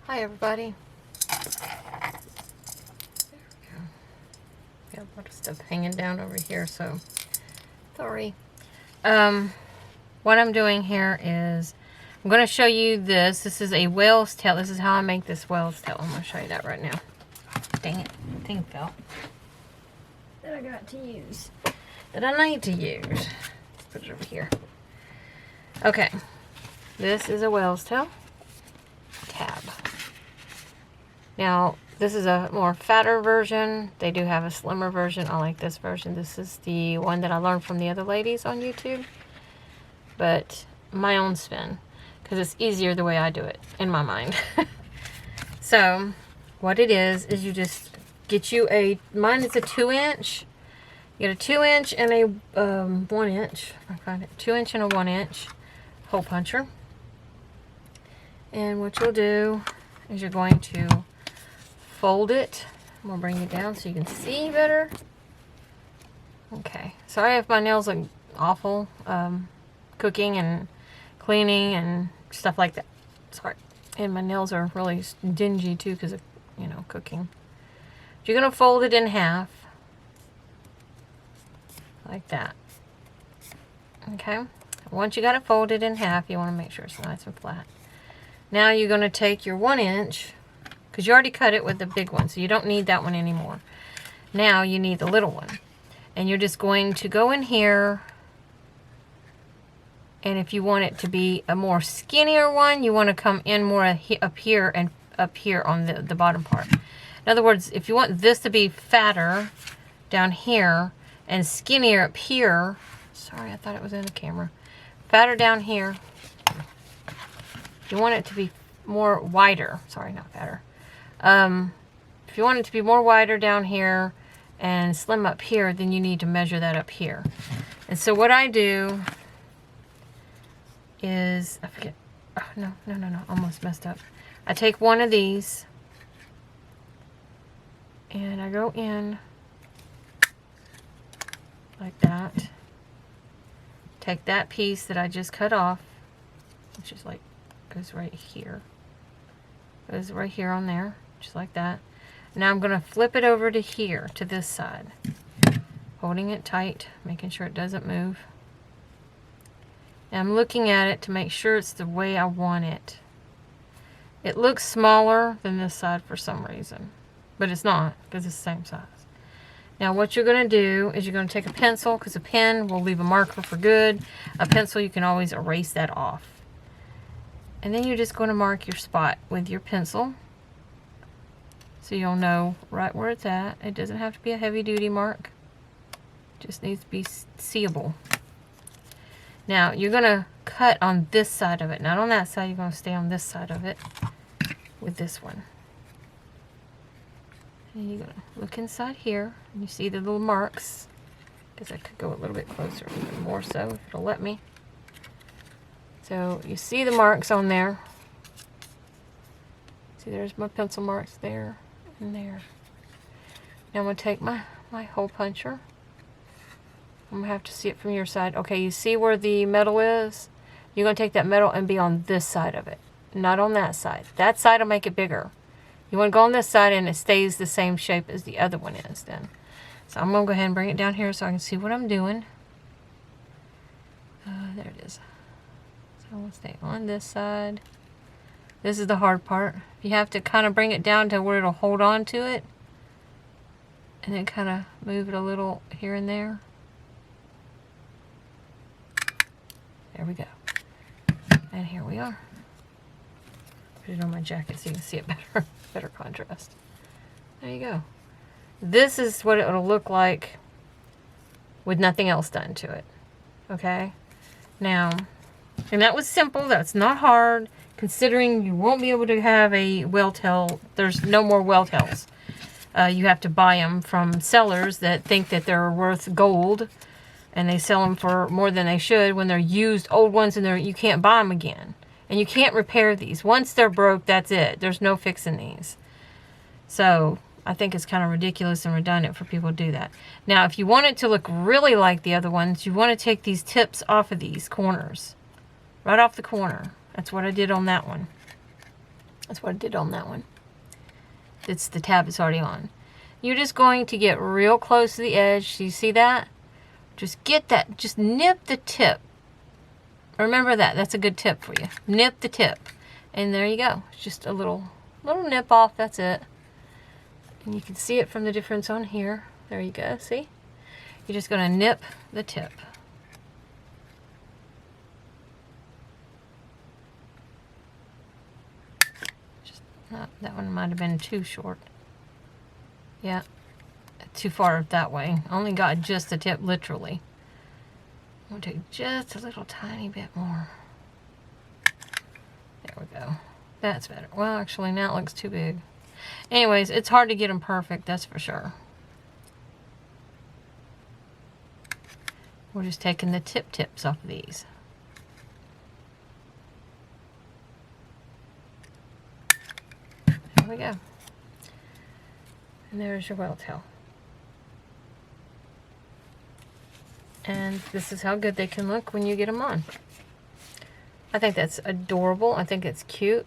Hi everybody. Got a lot of stuff hanging down over here, so sorry. What I'm doing here is I'm going to show you this. This is a whale's tail. This is how I make this whale's tail. I'm going to show you that right now. Dang it, the thing fell. That I got to use. That I need to use. Let's put it over here. Okay, this is a whale's tail tab. Now, this is a more fatter version. They do have a slimmer version. I like this version. This is the one that I learned from the other ladies on YouTube. But my own spin, because it's easier the way I do it, in my mind. So, what it is you just get you a, mine is a 2-inch. You get a 2-inch and a 1-inch. I find it 2-inch and a 1-inch hole puncher. And what you'll do is you're going to fold it. I'm going to bring it down so you can see better. Okay. Sorry if my nails look awful. Cooking and cleaning and stuff like that. Sorry. And my nails are really dingy too because of, you know, cooking. You're going to fold it in half. Like that. Okay. Once you got it folded in half, you want to make sure it's nice and flat. Now you're going to take your 1-inch, because you already cut it with the big one, so you don't need that one anymore. Now you need the little one. And you're just going to go in here, and if you want it to be a more skinnier one, you want to come in more up here and up here on the bottom part. In other words, if you want this to be fatter down here and skinnier up here, sorry, I thought it was in the camera, fatter down here, you want it to be more wider. Sorry, not fatter. If you want it to be more wider down here and slim up here, then you need to measure that up here. And so what I do is, I forget. Oh, no. Almost messed up. I take one of these and I go in like that. Take that piece that I just cut off, which is like, goes right here. Goes right here on there, just like that. Now I'm going to flip it over to here, to this side. Holding it tight, making sure it doesn't move. And I'm looking at it to make sure it's the way I want it. It looks smaller than this side for some reason. But it's not, because it's the same size. Now what you're going to do is you're going to take a pencil, because a pen will leave a marker for good. A pencil, you can always erase that off. And then you're just going to mark your spot with your pencil. So you'll know right where it's at. It doesn't have to be a heavy duty mark. It just needs to be seeable. Now you're going to cut on this side of it. Not on that side. You're going to stay on this side of it with this one. And you're going to look inside here. And you see the little marks. Because I could go a little bit closer, even more so if it'll let me. So you see the marks on there. See, there's my pencil marks there and there. Now I'm going to take my hole puncher. I'm going to have to see it from your side. Okay, you see where the metal is? You're going to take that metal and be on this side of it, not on that side. That side will make it bigger. You want to go on this side and it stays the same shape as the other one is then. So I'm going to go ahead and bring it down here so I can see what I'm doing. There it is. So we'll stay on this side. This is the hard part. You have to kind of bring it down to where it'll hold on to it. And then kind of move it a little here and there. There we go. And here we are. Put it on my jacket so you can see it better. Better contrast. There you go. This is what it will look like with nothing else done to it. Okay? Now, and that was simple. That's not hard. Considering you won't be able to have a whale tail. There's no more whale tails. You have to buy them from sellers that think that they're worth gold. And they sell them for more than they should when they're used old ones and you can't buy them again. And you can't repair these. Once they're broke, that's it. There's no fixing these. So I think it's kind of ridiculous and redundant for people to do that. Now, if you want it to look really like the other ones, you want to take these tips off of these corners. Right off the corner. That's what I did on that one. That's what I did on that one. It's the tab it's already on. You're just going to get real close to the edge. Do you see that? Just get that. Just nip the tip. Remember that. That's a good tip for you. Nip the tip. And there you go. It's just a little nip off. That's it. And you can see it from the difference on here. There you go. See? You're just going to nip the tip. That one might have been too short. Yeah, too far that way. Only got just the tip, literally. I'm going to take just a little tiny bit more. There we go. That's better. Well, actually, now it looks too big. Anyways, it's hard to get them perfect, that's for sure. We're just taking the tips off of these. There we go. And there's your whale tail. And this is how good they can look when you get them on. I think that's adorable. I think it's cute.